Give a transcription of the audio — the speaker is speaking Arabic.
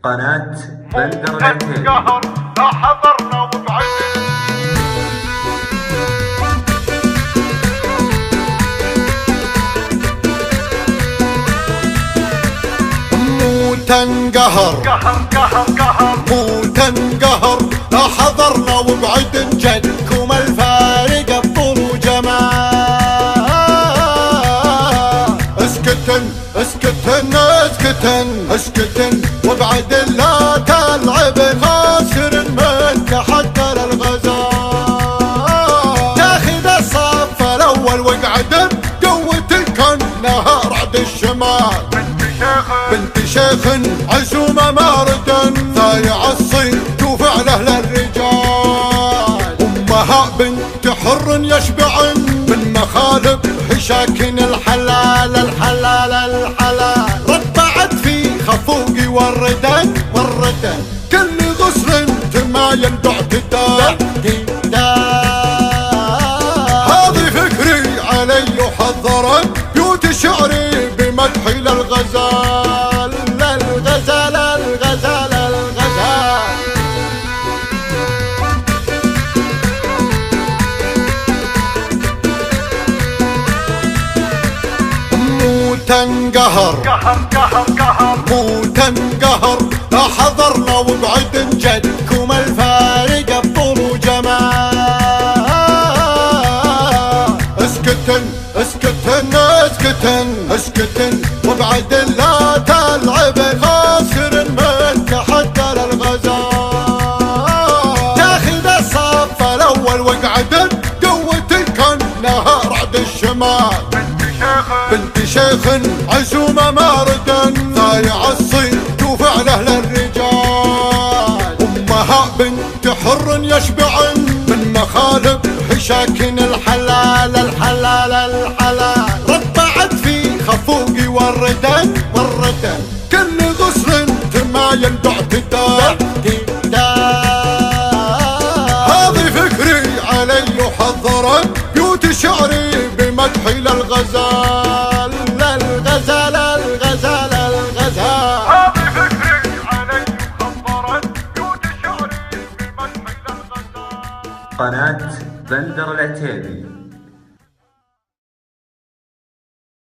قناة بندر العتيبي. قهر لا حضرنا وبعدين مو تنقهر مو تنقهر لا حضرنا وبعد جدكم الفارق الطول وجمال. اسكتن وبعد لا تلعب خاسر من تحدى الغزال. تاخذ الصف الاول واقعد بقوتك النهار عد الشمال. بنت شيخ عزومه ماردا ضايع الصيت وفعله للرجال. امها بنت حر يشبعن من مخالب حشاكن الحلال ربعت في خفوقي وردن كل غصن تمايل باعتدال. هذه فكري علي وحضرت بيوت شعري بمدحي للغزال. مو تنقهر لا حضرنا وبعد جدكم الفارق الطول وجمال. اسكتن وبعد لا تلعب خاسر من تحدى الغزال. تاخذ الصف الاول واقعد بقوتك النهار عد الشمال. بنت شيخ عزومه ماردا ضايع الصيت وفعله للرجال. امها بنت حر يشبعن من مخالب حشاكن الحلال ربعت في خفوقي وردن كل غصن تمايل باعتدال. هذه فكري علي وحضرت بيوت شعري بمدحي للغزال. هذه فكري علي وحضرت بيوت شعري بمدحي للغزال. قناة بندر العتيبي.